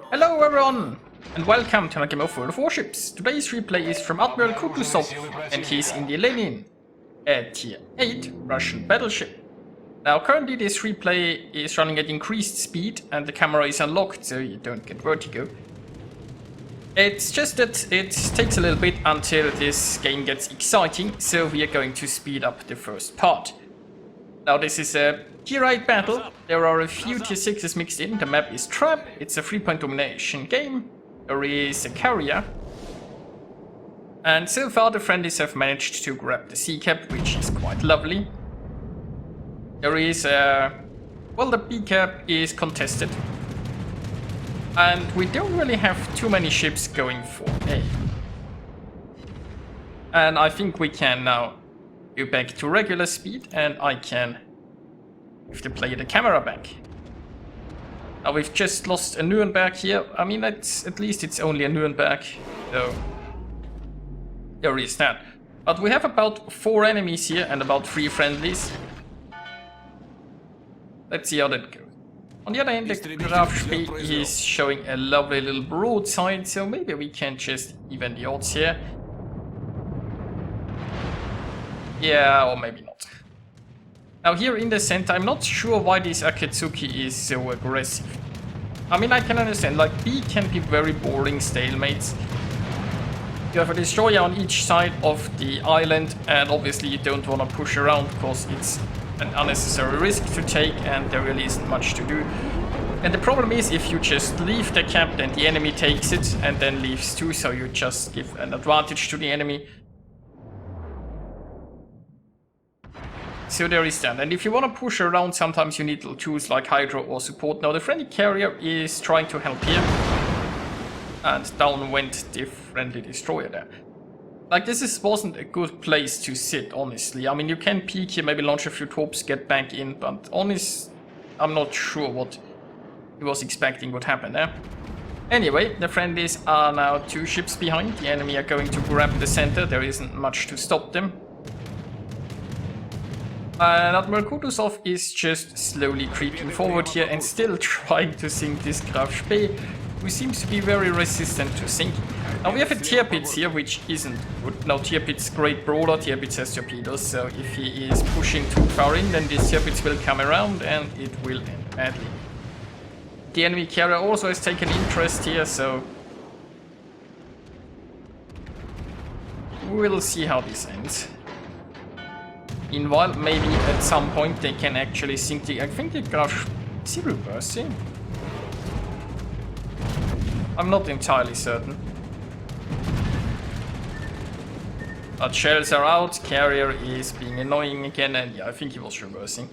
Hello everyone, and welcome to another game of World of Warships. Today's replay is from Admiral Kutuzov, and he's in the Lenin, a tier 8 Russian battleship. Now currently this replay is running at increased speed and the camera is unlocked so you don't get vertigo. It's just that it takes a little bit until this game gets exciting, so we are going to speed up the first part. Now this is a tier 8 battle, there are a few tier 6s mixed in, the map is Trap, it's a 3-point domination game, there is a carrier, and so far the friendlies have managed to grab the sea cap, which is quite lovely. There is a... well, the B cap is contested, and we don't really have too many ships going for A. And I think we can now go back to regular speed, and I can have to play the camera back. Now we've just lost a Nuremberg here. I mean, at least it's only a Nuremberg, so there is that. But we have about 4 enemies here and about 3 friendlies. Let's see how that goes. On the other hand, the Graf Spee is showing a lovely little broadside, so maybe we can just even the odds here. Yeah, or maybe not. Now here in the center, I'm not sure why this Akatsuki is so aggressive. I mean, I can understand, like, B can be very boring stalemates. You have a destroyer on each side of the island, and obviously you don't want to push around because it's an unnecessary risk to take and there really isn't much to do. And the problem is if you just leave the cap, then the enemy takes it and then leaves too, so you just give an advantage to the enemy. So there is that, and if you want to push around, sometimes you need little tools like Hydro or support. Now the friendly carrier is trying to help here, and down went the friendly destroyer there. Like, this wasn't a good place to sit, honestly. I mean, you can peek here, maybe launch a few torps, get back in, but honest, I'm not sure what he was expecting would happen there. Anyway, the friendlies are now 2 ships behind. The enemy are going to grab the center. There isn't much to stop them. And Admiral Kutuzov is just slowly creeping forward here and still trying to sink this Graf Spee, who seems to be very resistant to sinking. Now we have a Tirpitz here, which isn't good. Now Tirpitz, great brawler, Tirpitz has torpedoes, so if he is pushing too far in, then this Tirpitz will come around and it will end badly. The enemy carrier also has taken interest here, so we'll see how this ends. Meanwhile, maybe at some point they can actually sink the... I think the Graf... is he reversing? I'm not entirely certain. But shells are out, carrier is being annoying again, and yeah, I think he was reversing.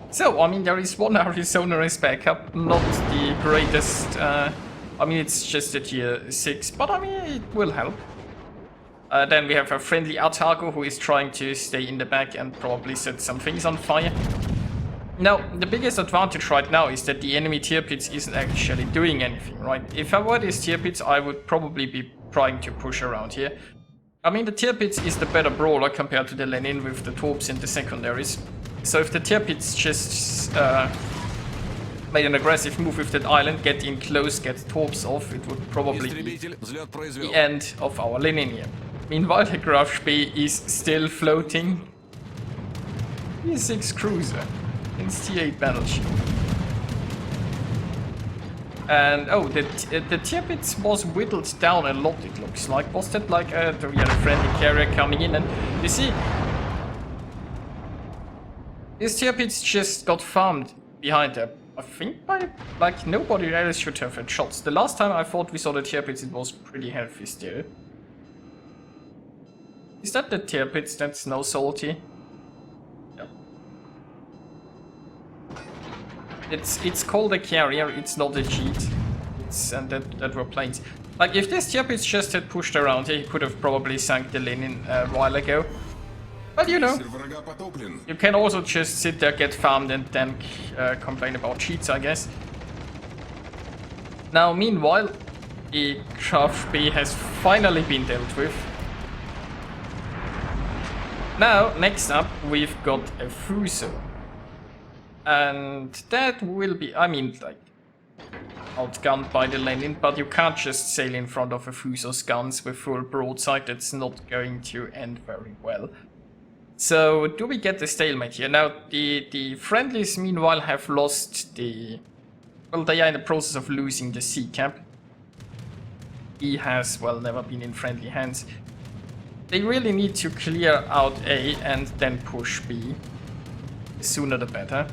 So, I mean, there is one Arizona as backup, not the greatest... I mean, it's just a tier 6, but I mean, it will help. Then we have a friendly Atago who is trying to stay in the back and probably set some things on fire. Now, the biggest advantage right now is that the enemy Tirpitz isn't actually doing anything, right? If I were this Tirpitz, I would probably be trying to push around here. I mean, the Tirpitz is the better brawler compared to the Lenin with the torps in the secondaries. So if the Tirpitz just made an aggressive move with that island, get in close, get torps off, it would probably be the end of our Lenin here. Meanwhile, the Graf Spee is still floating. Tier 6 cruiser. It's Tier 8 battleship. And oh, the Tirpitz was whittled down a lot, it looks like. Was that like a friendly carrier coming in? And you see, this Tirpitz just got farmed behind there. I think by, like, nobody else should have had shots. The last time I thought we saw the Tirpitz, it was pretty healthy still. Is that the Tirpitz that's no salty? Yeah. It's called a carrier, it's not a cheat. And that were planes. Like, if this Tirpitz just had pushed around here, he could have probably sunk the Lenin a while ago. But you know, you can also just sit there, get farmed, and then complain about cheats, I guess. Now, meanwhile, the Graf Spee has finally been dealt with. Now, next up, we've got a Fuso. And that will be, I mean, like, outgunned by the Lenin, but you can't just sail in front of a Fuso's guns with full broadside. That's not going to end very well. So, do we get the stalemate here? Now, the friendlies, meanwhile, have lost the... Well, they are in the process of losing the sea cap. He has, well, never been in friendly hands. They really need to clear out A and then push B. The sooner the better.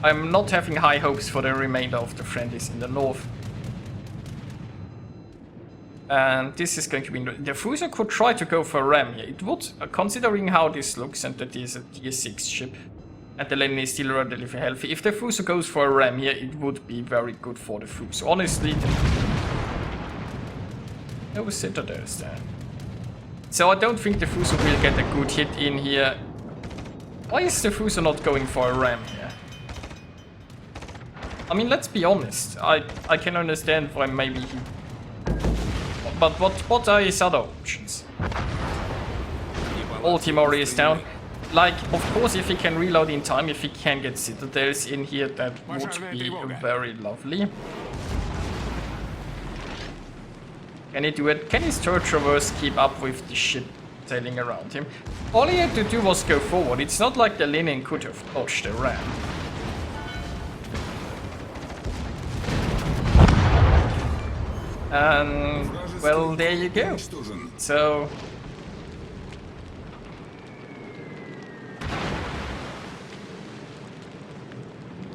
I'm not having high hopes for the remainder of the friendlies in the north. And this is going to be... The Fuso could try to go for a ram here. It would, considering how this looks and that it is a tier 6 ship. And the Lenin is still relatively healthy. If the Fuso goes for a ram here, it would be very good for the Fuso. Honestly... No citadels there. So I don't think the Fuso will get a good hit in here. Why is the Fuso not going for a ram here? I mean, let's be honest. I can understand why maybe he... But what are his other options? Aetam is down. Like, of course, if he can reload in time, if he can get citadels in here, that would be very lovely. Can he do it? Can his turret traverse keep up with the ship sailing around him? All he had to do was go forward. It's not like the Lenin could have dodged the ram. And, well, there you go. So...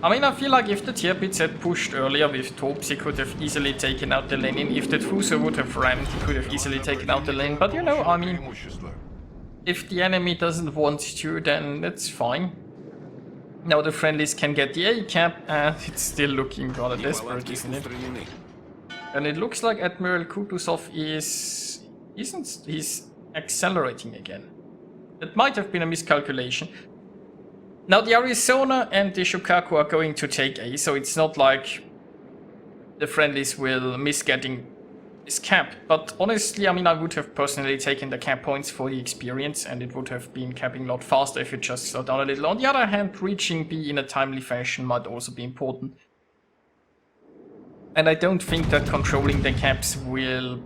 I mean, I feel like if the tier pits had pushed earlier with Torps, he could have easily taken out the Lenin. If the Fuso would have rammed, he could have easily taken out the Lenin. But you know, I mean, if the enemy doesn't want to, then that's fine. Now the friendlies can get the A cap, and it's still looking rather desperate, isn't it? And it looks like Admiral Kutuzov he's accelerating again. That might have been a miscalculation. Now the Arizona and the Shokaku are going to take A, so it's not like the friendlies will miss getting this cap. But honestly, I mean, I would have personally taken the cap points for the experience, and it would have been capping a lot faster if it just slowed down a little. On the other hand, reaching B in a timely fashion might also be important. And I don't think that controlling the caps will...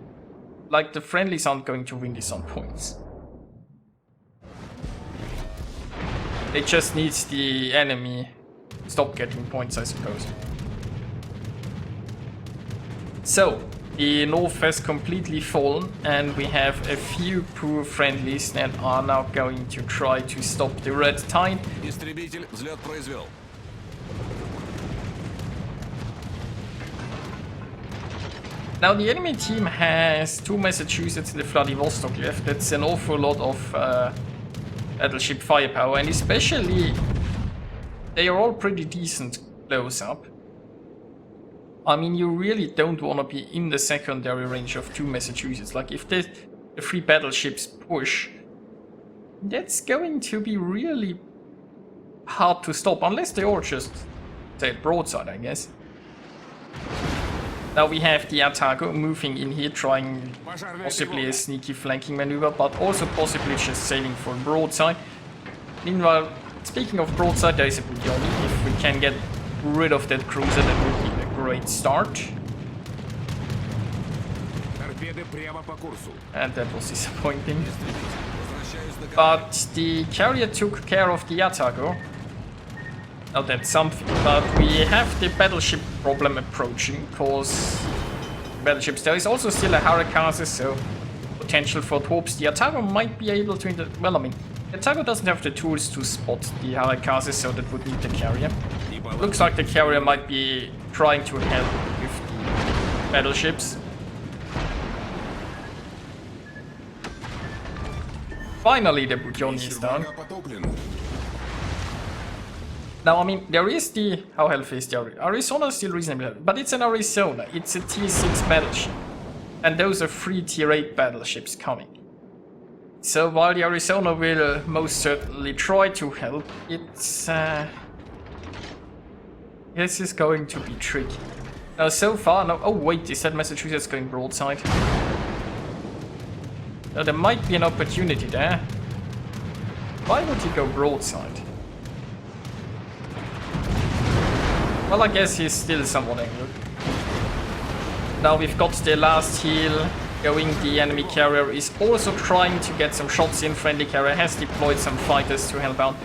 Like, the friendlies aren't going to win this on points. It just needs the enemy stop getting points, I suppose. So, the north has completely fallen, and we have a few poor friendlies that are now going to try to stop the red tide. Now the enemy team has 2 Massachusetts and the Vladivostok left. That's an awful lot of battleship firepower, and especially they are all pretty decent close up. I mean, you really don't want to be in the secondary range of 2 Massachusetts. Like, if the 3 battleships push, that's going to be really hard to stop, unless they all just say broadside, I guess. Now we have the Atago moving in here, trying possibly a sneaky flanking maneuver, but also possibly just sailing for broadside. Meanwhile, speaking of broadside, there is a Budyoni. If we can get rid of that cruiser, that would be a great start. And that was disappointing. But the carrier took care of the Atago. Now that's something, but we have the battleship problem approaching, because battleships, there is also still a Harakaze, so potential for Torps. The Atago might be able to, well, I mean, the Atago doesn't have the tools to spot the Harakaze, so that would need the carrier. Looks like the carrier might be trying to help with the battleships. Finally, the Budyoni is down. Now, I mean, there is the... How healthy is the Arizona? Is still reasonably healthy, but it's an Arizona. It's a tier 6 battleship. And those are 3 tier 8 battleships coming. So while the Arizona will most certainly try to help, it's... this is going to be tricky. Now, so far... No, oh, wait, is that Massachusetts going broadside? Now, there might be an opportunity there. Why would he go broadside? Well, I guess he's still somewhat angry. Now we've got the last heal going. The enemy carrier is also trying to get some shots in. Friendly carrier has deployed some fighters to help out.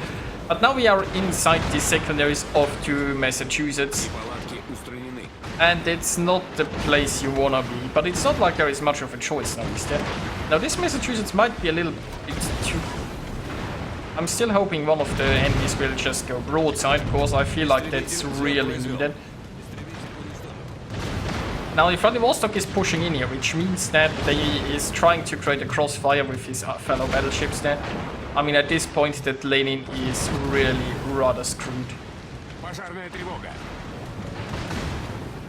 But now we are inside the secondaries of to Massachusetts. And it's not the place you wanna be. But it's not like there is much of a choice now, is there? Now this Massachusetts might be a little bit too... I'm still hoping one of the enemies will just go broadside, because I feel like that's really needed. Now if Vladivostok is pushing in here, which means that he is trying to create a crossfire with his fellow battleships there. I mean, at this point that Lenin is really rather screwed.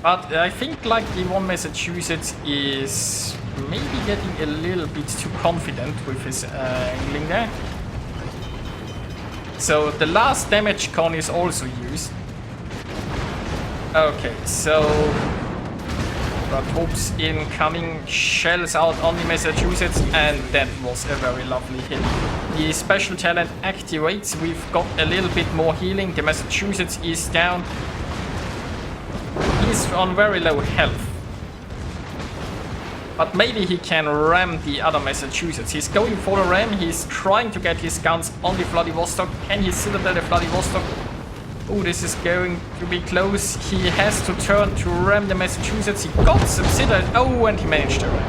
But I think like the one Massachusetts is maybe getting a little bit too confident with his angling there. So the last damage con is also used. Okay, so got troops incoming, shells out on the Massachusetts, and that was a very lovely hit. The special talent activates, we've got a little bit more healing, the Massachusetts is down. He's on very low health. But maybe he can ram the other Massachusetts. He's going for a ram. He's trying to get his guns on the Vladivostok. Can he citadel the Vladivostok? Oh, this is going to be close. He has to turn to ram the Massachusetts. He got some citadel. Oh, and he managed to ram.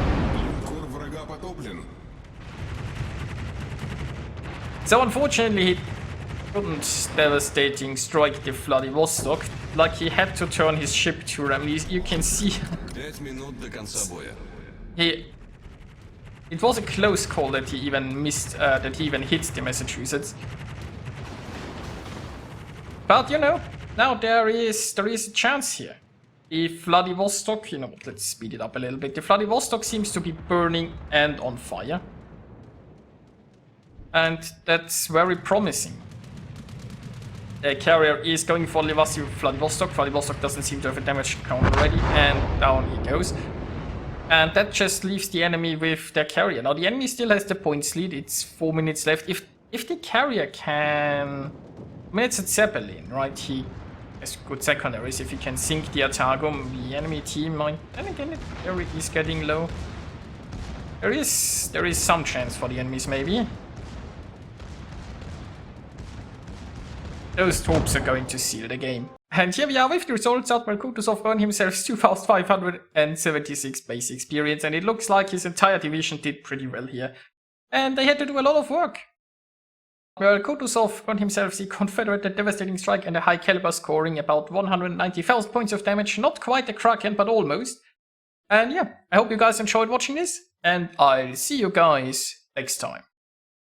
So unfortunately, he couldn't devastating strike the Vladivostok. Like he had to turn his ship to ram. You can see. It was a close call that he even missed, that he even hit the Massachusetts. But you know, now there is a chance here. The Vladivostok, you know, let's speed it up a little bit. The Vladivostok seems to be burning and on fire. And that's very promising. The carrier is going for Vladivostok. Vladivostok doesn't seem to have a damage count already, and down he goes. And that just leaves the enemy with their carrier. Now the enemy still has the points lead. It's 4 minutes left. If the carrier can... I mean, it's a Zeppelin, right? He has good secondaries. If he can sink the Aetam, the enemy team might... Then again, the carrier is getting low. There is some chance for the enemies, maybe. Those troops are going to seal the game. And here we are with the results. Admiral Kutuzov earned himself 2,576 base experience, and it looks like his entire division did pretty well here. And they had to do a lot of work. Admiral Kutuzov earned himself the Confederate Devastating Strike and a high caliber, scoring about 190,000 points of damage. Not quite a Kraken, but almost. And yeah, I hope you guys enjoyed watching this, and I'll see you guys next time.